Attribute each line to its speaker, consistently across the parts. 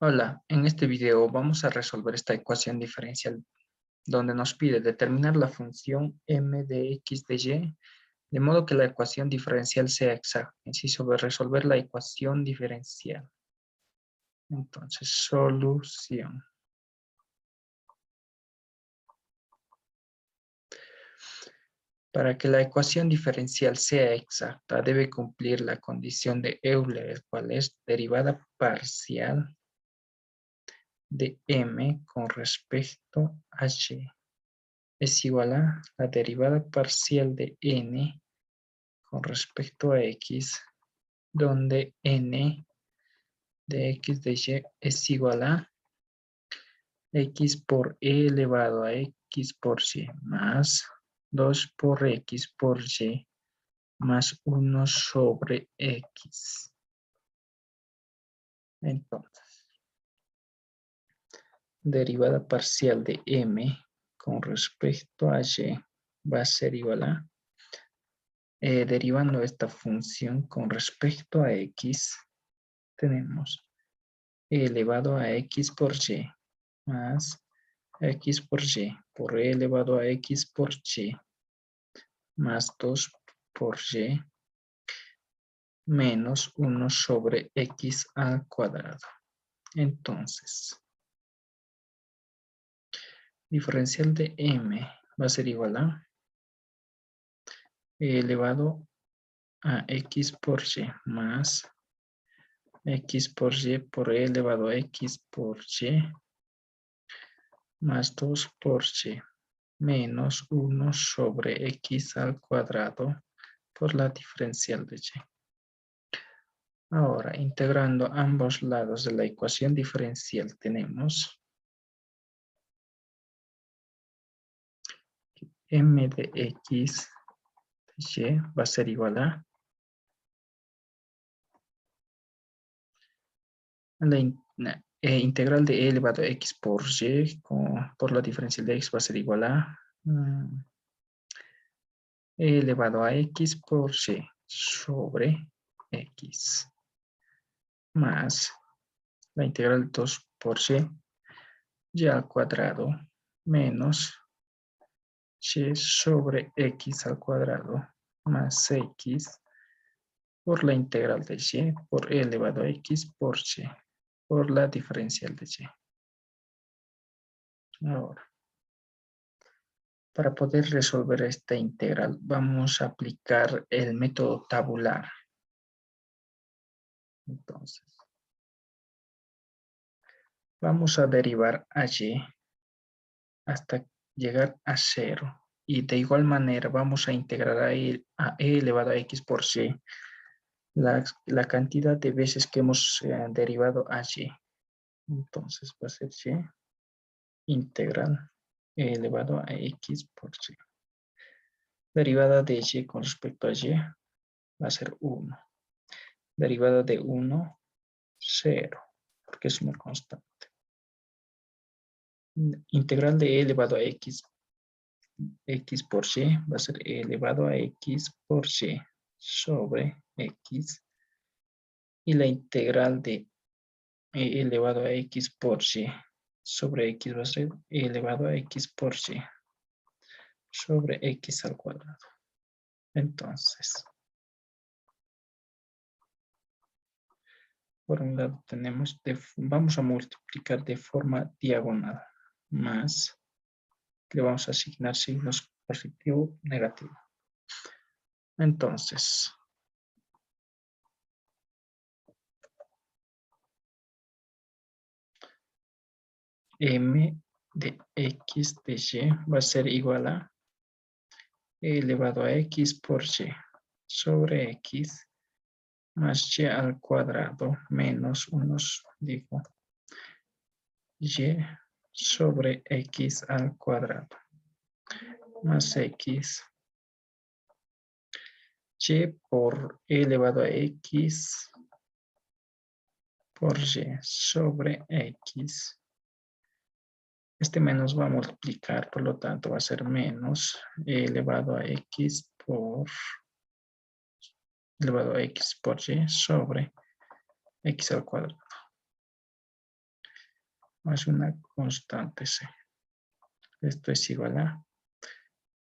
Speaker 1: Hola, en este video vamos a resolver esta ecuación diferencial donde nos pide determinar la función m de x de y de modo que la ecuación diferencial sea exacta. Inciso B, resolver la ecuación diferencial. Entonces, solución. Para que la ecuación diferencial sea exacta, debe cumplir la condición de Euler, el cual es derivada parcial de m con respecto a y. Es igual a la derivada parcial de n con respecto a x, donde n de x de y es igual a x por e elevado a x por y más 2 por x por y más 1 sobre x. Entonces, derivada parcial de m con respecto a y va a ser igual a derivando esta función con respecto a x, tenemos e elevado a x por y más x por y por e elevado a x por y más 2 por y menos 1 sobre x al cuadrado. Entonces, diferencial de m va a ser igual a e elevado a x por y más x por y por e elevado a x por y más 2 por y menos 1 sobre x al cuadrado por la diferencial de y. Ahora, integrando ambos lados de la ecuación diferencial, tenemos m de x de y va a ser igual a la integral de e elevado a x por y por la diferencial de x va a ser igual a e elevado a x por y sobre x más la integral 2 por y al cuadrado menos y sobre x al cuadrado más x por la integral de y por e elevado a x por y por la diferencial de y. Ahora, para poder resolver esta integral, vamos a aplicar el método tabular. Entonces, vamos a derivar a y hasta llegar a 0. Y de igual manera vamos a integrar a e elevado a x por y la cantidad de veces que hemos derivado a y. Entonces va a ser y integral e elevado a x por y. Derivada de y con respecto a y va a ser 1. Derivada de 1, 0, porque es una constante. Integral de e elevado a x por y va a ser e elevado a x por y sobre x. Y la integral de e elevado a x por y sobre x va a ser e elevado a x por y sobre x al cuadrado. Entonces, por un lado tenemos, vamos a multiplicar de forma diagonal, más, le vamos a asignar signos positivo, negativo. Entonces, m de x de y va a ser igual a e elevado a x por y sobre x más y al cuadrado menos digo, y sobre x al cuadrado más x y por e elevado a x por y sobre x. Este menos va a multiplicar, por lo tanto va a ser menos e elevado a x por elevado a x por y sobre x al cuadrado. más una constante c. Esto es igual a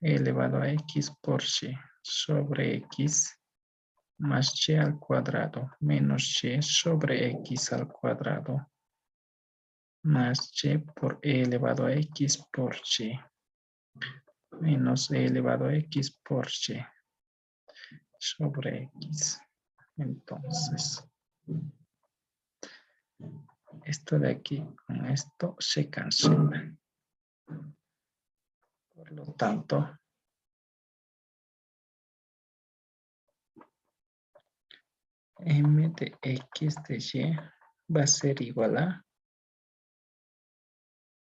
Speaker 1: e elevado a x por y sobre x más y al cuadrado menos y sobre x al cuadrado más y por e elevado a x por y menos e elevado a x por y sobre x. Entonces, esto de aquí con esto se cancela. Por lo tanto, m de x de y va a ser igual a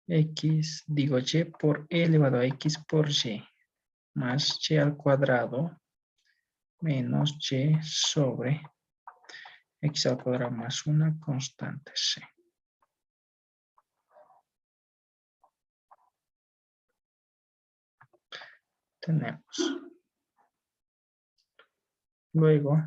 Speaker 1: x, digo y por e elevado a x por y más y al cuadrado menos y sobre x al cuadrado más una constante c. Tenemos. Luego,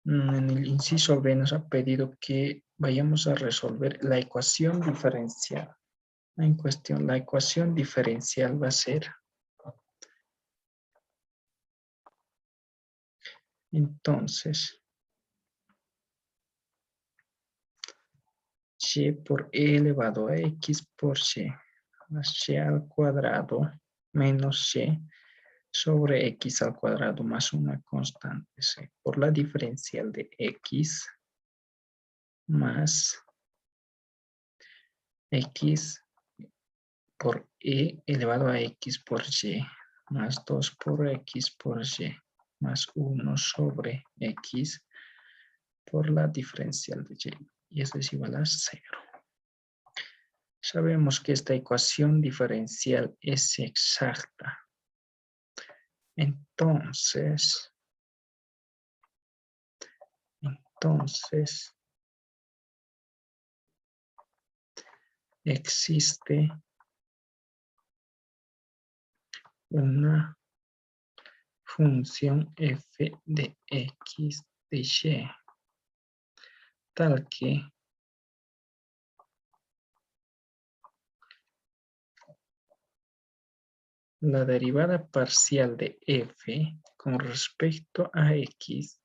Speaker 1: en el inciso B nos ha pedido que vayamos a resolver la ecuación diferencial. En cuestión, la ecuación diferencial va a ser, entonces, y por e elevado a x por y más y al cuadrado menos y sobre x al cuadrado más una constante c por la diferencial de x más x por e elevado a x por y más 2 por x por y más 1 sobre x por la diferencial de y. Y eso es igual a 0. Sabemos que esta ecuación diferencial es exacta. Entonces, existe una función f de x de y, tal que la derivada parcial de f con respecto a x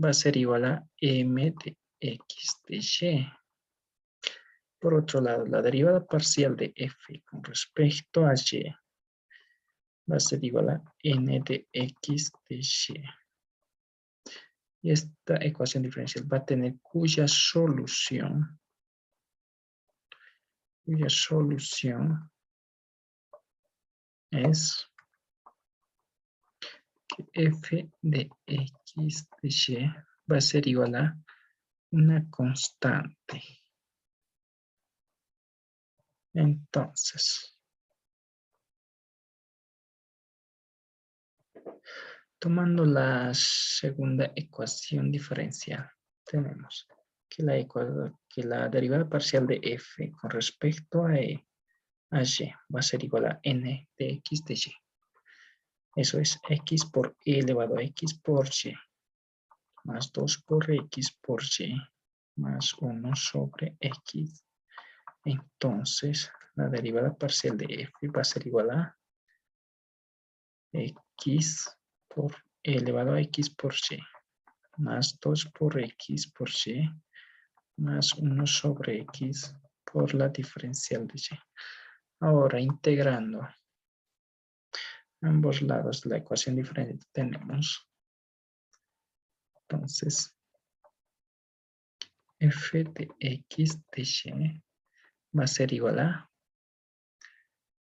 Speaker 1: va a ser igual a m de x de y. Por otro lado, la derivada parcial de f con respecto a y va a ser igual a n de x de y. Y esta ecuación diferencial va a tener cuya solución es que f de x de y va a ser igual a una constante. Entonces, tomando la segunda ecuación diferencial, tenemos que la derivada parcial de f con respecto a y va a ser igual a n de x de y. Eso es x por e elevado a x por y más 2 por x por y más 1 sobre x. Entonces, la derivada parcial de f va a ser igual a x por e elevado a x por y más 2 por x por y más 1 sobre x por la diferencial de y. Ahora, integrando ambos lados de la ecuación diferente, tenemos, entonces, f de x de y va a ser igual a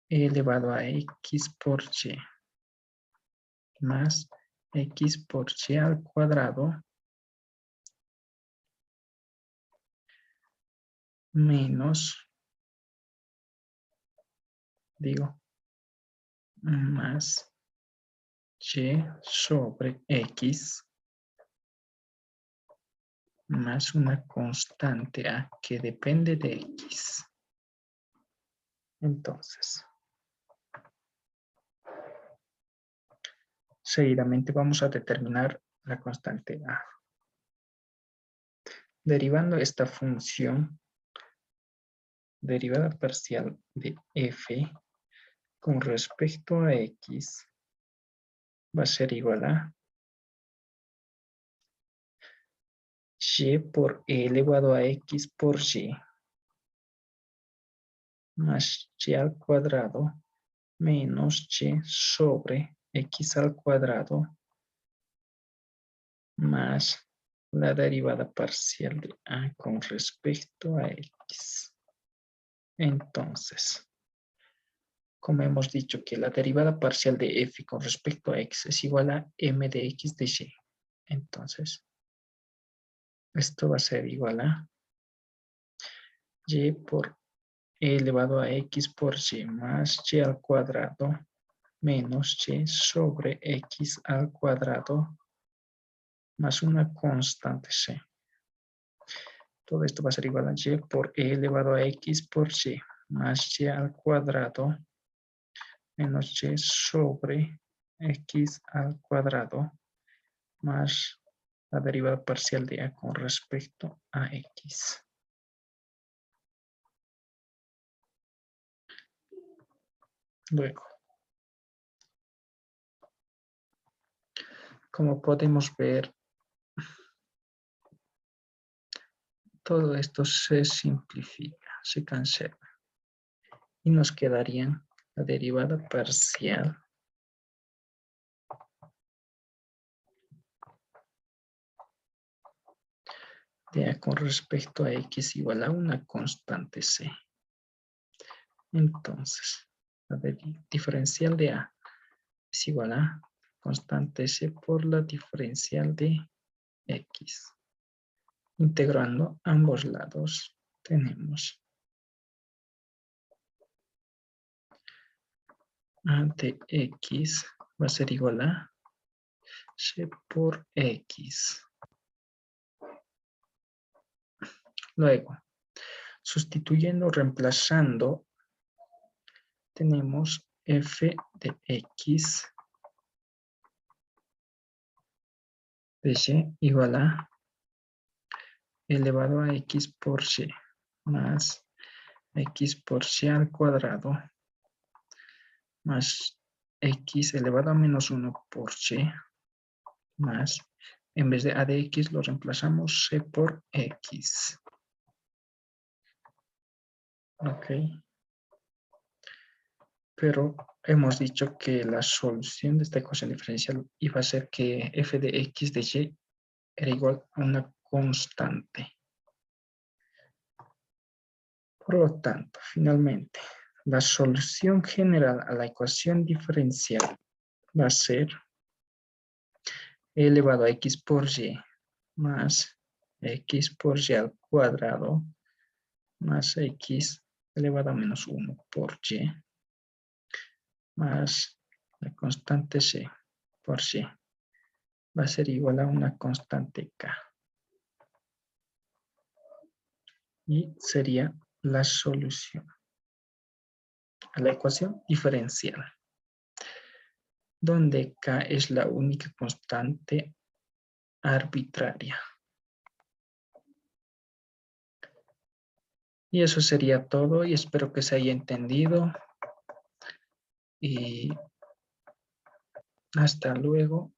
Speaker 1: e elevado a x por y más x por y al cuadrado menos, más y sobre x más una constante a que depende de x. Entonces, seguidamente vamos a determinar la constante a. derivando esta función, derivada parcial de f con respecto a x va a ser igual a y por e elevado a x por y más y al cuadrado menos y sobre x al cuadrado más la derivada parcial de a con respecto a x. Entonces, como hemos dicho que la derivada parcial de f con respecto a x es igual a m de x de y. Entonces, esto va a ser igual a y por e elevado a x por y más y al cuadrado menos y sobre x al cuadrado más una constante c. Todo esto va a ser igual a y por e elevado a x por y más y al cuadrado menos y sobre x al cuadrado más la derivada parcial de a con respecto a x. Luego, como podemos ver, todo esto se simplifica, se cancela. Y nos quedaría la derivada parcial de a con respecto a x igual a una constante c. Entonces, la diferencial de a es igual a constante c por la diferencial de x. Integrando ambos lados, tenemos a de x va a ser igual a c por x. Luego, sustituyendo, reemplazando, tenemos f de x de y igual a elevado a x por y más x por y al cuadrado más x elevado a menos 1 por y más, en vez de a de x lo reemplazamos c por x. Ok. Pero hemos dicho que la solución de esta ecuación diferencial iba a ser que f de x de y era igual a una constante. Por lo tanto, finalmente, la solución general a la ecuación diferencial va a ser e elevado a x por y más x por y al cuadrado más x elevado a menos 1 por y más la constante c por y va a ser igual a una constante k. Y sería la solución a la ecuación diferencial, donde k es la única constante arbitraria. Y eso sería todo y espero que se haya entendido. Y hasta luego.